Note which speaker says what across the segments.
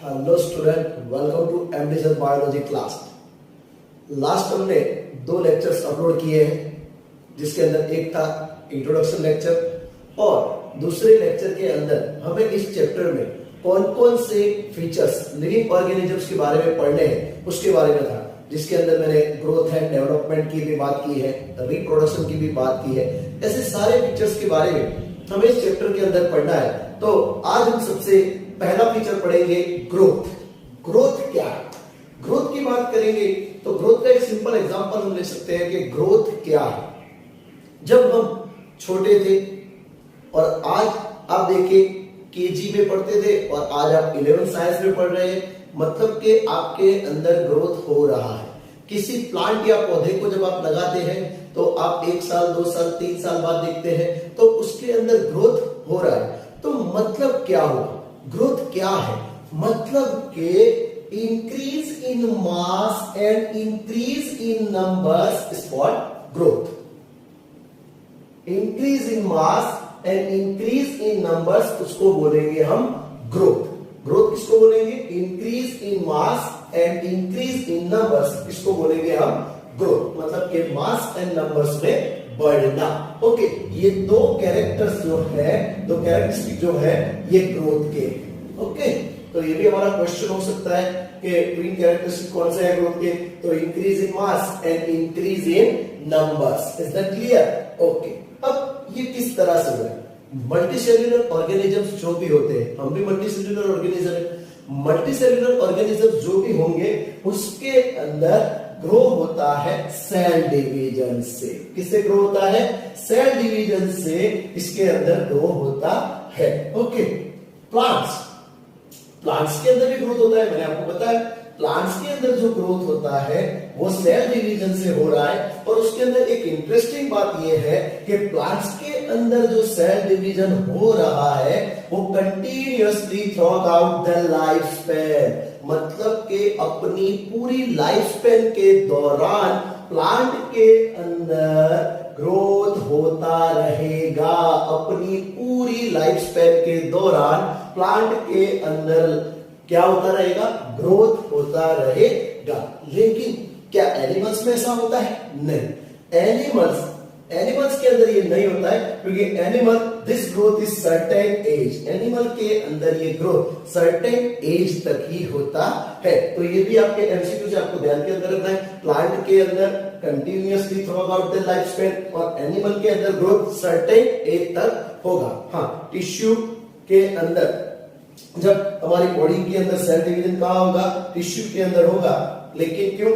Speaker 1: Hello student, welcome to एमडीजन biology class. Last हमने 2 lectures upload किए हैं, जिसके अंदर एक था इंट्रोडक्शन लेक्चर और दूसरे लेक्चर के अंदर हमें इस चैप्टर में कौन कौन से फीचर्स लिविंग ऑर्गेनिजम्स के बारे में पढ़ने हैं उसके बारे में था, जिसके अंदर मैंने ग्रोथ एंड डेवलपमेंट की भी बात की है, रिप्रोडक्शन की भी बात की है। ऐसे सारे फीचर्स के बारे में हमें इस चैप्टर के अंदर पढ़ना है। तो आज हम सबसे पहला फीचर पढ़ेंगे ग्रोथ। ग्रोथ क्या है? ग्रोथ की बात करेंगे तो ग्रोथ का एक सिंपल एग्जांपल हम ले सकते हैं कि ग्रोथ क्या है। जब हम छोटे थे और आज आप देखिए केजी में पढ़ते थे और आज आप 11 साइंस में पढ़ रहे हैं, मतलब कि आपके अंदर ग्रोथ हो रहा है। किसी प्लांट या पौधे को जब आप लगाते हैं तो आप 1 साल 2 साल 3 साल बाद देखते हैं तो उसके अंदर ग्रोथ हो रहा है। तो मतलब क्या होगा? ग्रोथ क्या है? मतलब के increase in mass and increase in numbers is called growth. Increase in mass and increase in numbers, उसको बोलेंगे हम ग्रोथ। ग्रोथ किसको बोलेंगे? Increase in mass and increase in numbers, इसको बोलेंगे हम ग्रोथ। मतलब के मास एंड नंबर्स में बढ़ना। ओके, ये 2 कैरेक्टर्स जो है, 2 कैरेक्टरिस्टिक जो है, ये ग्रोथ के। ओके, तो ये भी हमारा क्वेश्चन हो सकता है कि ट्विन कैरेक्टरिस्टिक कौन से है ग्रोथ के? तो increase in mass and increase in numbers. Is that clear? Okay, अब ये किस तरह से हो रहा है? मल्टीसेल्युलर ऑर्गेनिजम्स जो भी होते हैं, हम भी मल्टीसेल्युलर ऑर्गेनिज्म है। मल्टीसेल्युलर ऑर्गेनिजम्स जो भी होंगे उसके अंदर ग्रो होता है सेल डिवीजन से। किससे ग्रो होता है? सेल डिवीजन से इसके अंदर ग्रो होता है। ओके, प्लांट्स के अंदर भी ग्रोथ होता है, मैंने आपको बताया। प्लांट्स के अंदर जो ग्रोथ होता है वो सेल डिवीजन से हो रहा है। और उसके अंदर एक इंटरेस्टिंग बात यह है कि प्लांट्स के अंदर जो सेल डिवीजन हो रहा है वो continuously through out the life span, मतलब कि अपनी पूरी लाइफ स्पैन के दौरान प्लांट के अंदर ग्रोथ होता रहेगा। अपनी पूरी लाइफ स्पैन के दौरान प्लांट के अंदर क्या होता रहेगा? ग्रोथ होता रहेगा। लेकिन क्या एनिमल्स में ऐसा होता है? नहीं। एनिमल्स के अंदर ये नहीं होता है, क्योंकि animal this growth is certain age. Animal के अंदर ये ग्रोथ सर्टेन एज तक ही होता है। तो ये भी आपके एमसीक्यू से आपको ध्यान के अंदर रखना है। प्लांट के अंदर continuously through out the life span और एनिमल के अंदर ग्रोथ सर्टेन एज तक होगा। हाँ, टिश्यू के अंदर जब हमारी बॉडी के अंदर सेल डिवीजन कहां होगा? टिश्यू के अंदर होगा। लेकिन क्यों?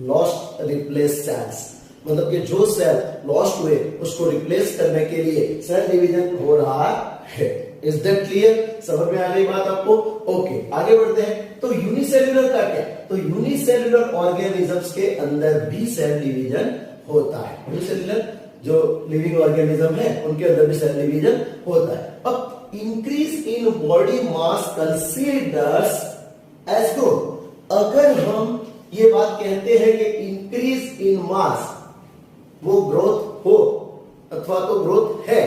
Speaker 1: लॉस्ट रिप्लेस सेल्स, मतलब कि जो सेल लॉस्ट हुए उसको रिप्लेस करने के लिए सेल डिवीजन हो रहा है। Is that clear? समझ में आ गई बात आपको? ओके, आगे बढ़ते हैं। तो यूनिसेल्युलर का क्या? तो यूनिसेल्युलर ऑर्गेनिजम्स के अंदर भी सेल डिवीजन होता है। यूनिसेल्युलर जो लिविंग ऑर्गेनिज्म है उनके अंदर भी सेल डिवीजन होता है। अब increase in body mass considers as growth. अगर हम ये बात कहते हैं कि इंक्रीज इन मास वो ग्रोथ हो अथवा तो ग्रोथ है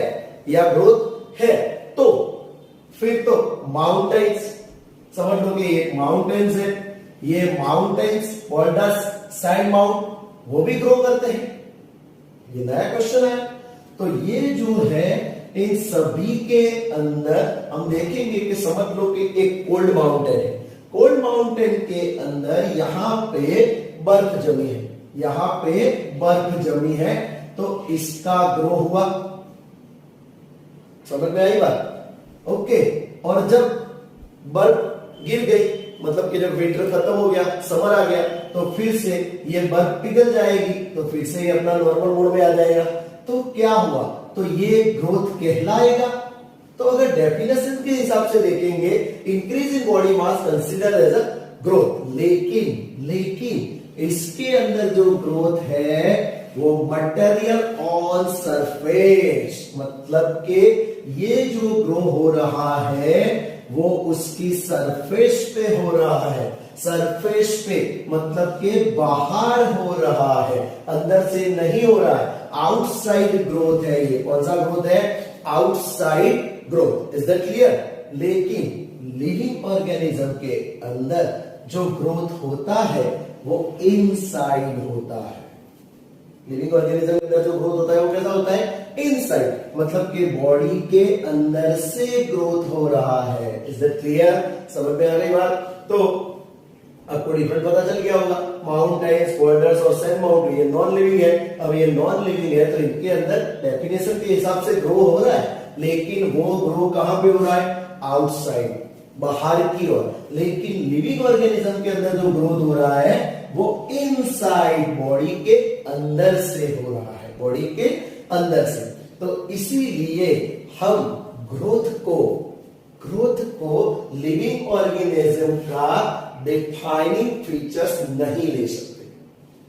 Speaker 1: या ग्रोथ है, तो फिर तो माउंटेन्स समझ लो कि ये माउंटेन्स है, ये माउंटेन्स बोल्डर्स सैंड माउंट वो भी ग्रो करते हैं। ये नया क्वेश्चन है। तो ये जो है इन सभी के अंदर हम देखेंगे कि समझ लो कि एक कोल्ड माउंटेन है। कोल्ड माउंटेन के अंदर यहां पे बर्फ जमी है, यहां पे बर्फ जमी है, तो इसका ग्रो हुआ। समझ में आई बात? ओके, और जब बर्फ गिर गई, मतलब कि जब विंटर खत्म हो गया, समर आ गया, तो फिर से ये बर्फ पिघल जाएगी, तो फिर से ये अपना नॉर्मल मोड में आ जाएगा। तो क्या हुआ? तो ये ग्रोथ कहलाएगा। तो अगर डेफिनेशन के हिसाब से देखेंगे, increase in body mass consider as a growth. लेकिन इसके अंदर जो ग्रोथ है वो मटेरियल ऑन सरफेस, मतलब कि ये जो ग्रो हो रहा है वो उसकी सरफेस पे हो रहा है। सरफेस पे मतलब कि बाहर हो रहा है, अंदर से नहीं हो रहा है। आउटसाइड ग्रोथ है ये। कौन सा ग्रोथ है? Outside growth. Is that clear? Living organism के अंदर जो ग्रोथ होता है वो इनसाइड होता है। लिविंग ऑर्गेनिज्म के अंदर जो ग्रोथ होता है वो कैसा होता है? इनसाइड, मतलब कि बॉडी के अंदर से ग्रोथ हो रहा है। Is that clear? समझ में आ गई बात? तो आपको डिफरेंट पता चल गया होगा। माउंटेन्स, बोल्डर्स और सैंड माउंटेन ये नॉन लिविंग है। अब ये नॉन लिविंग है तो इनके अंदर डेफिनेशन के हिसाब से ग्रो हो रहा है, लेकिन वो ग्रो कहां पे हो रहा है? आउटसाइड, बाहर की ओर। लेकिन लिविंग ऑर्गेनिज्म के अंदर जो ग्रोथ हो रहा है वो इनसाइड, बॉडी के अंदर से हो रहा है, बॉडी के अंदर से। तो इसीलिए हम ग्रोथ को लिविंग ऑर्गेनिज्म का डिफाइनिंग फीचर्स नहीं ले सकते,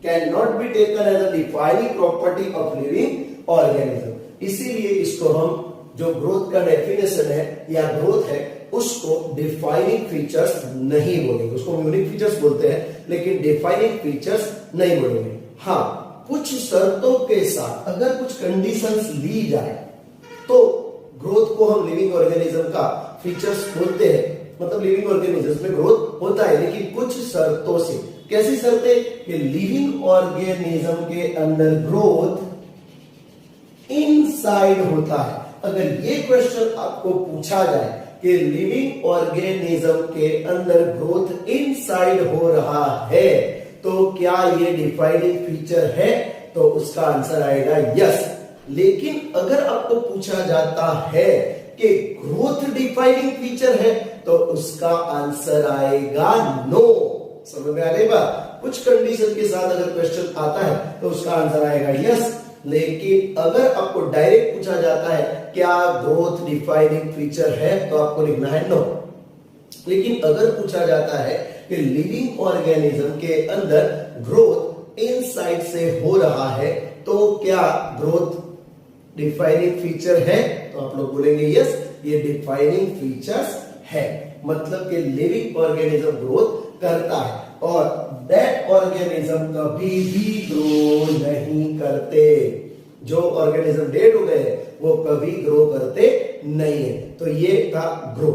Speaker 1: can not be taken as a defining property of living organism. इसीलिए इसको हम जो ग्रोथ का डेफिनेशन है या ग्रोथ है उसको डिफाइनिंग फीचर्स नहीं बोलेंगे, उसको यूनिक फीचर्स बोलते हैं लेकिन डिफाइनिंग फीचर्स नहीं बोलेंगे। हाँ, कुछ शर्तों के साथ अगर कुछ कंडीशंस ली जाए तो ग्रोथ को हम लिविंग ऑर्गेनिज्म का फीचर्स बोलते हैं, मतलब लिविंग ऑर्गेनिज्म में ग्रोथ होता है लेकिन कुछ शर्तों से। कैसी शर्तें? कि लिविंग ऑर्गेनिज्म के अंदर ग्रोथ इनसाइड होता है। अगर ये क्वेश्चन आपको पूछा जाए कि लिविंग ऑर्गेनिज्म के अंदर ग्रोथ इनसाइड हो रहा है तो क्या ये डिफाइनिंग फीचर है, तो उसका आंसर आएगा यस। लेकिन अगर आपको पूछा जाता है कि ग्रोथ डिफाइनिंग फीचर है तो उसका आंसर आएगा नो। समझ में आ गई बात? कुछ कंडीशन के साथ अगर क्वेश्चन आता है तो उसका आंसर आएगा यस, लेकिन अगर आपको डायरेक्ट पूछा जाता है क्या ग्रोथ डिफाइनिंग फीचर है तो आपको लिखना है नो। लेकिन अगर पूछा जाता है कि लिविंग ऑर्गेनिज्म के अंदर ग्रोथ इनसाइड से हो रहा है तो क्या ग्रोथ डिफाइनिंग फीचर है, तो आप लोग बोलेंगे यस, ये डिफाइनिंग फीचर्स है। मतलब कि लिविंग ऑर्गेनिज्म ग्रोथ करता है और दैट ऑर्गेनिज्म कभी भी ग्रो नहीं करते। जो ऑर्गेनिज्म डेड हो गए वो कभी ग्रो करते नहीं है। तो ये था ग्रो।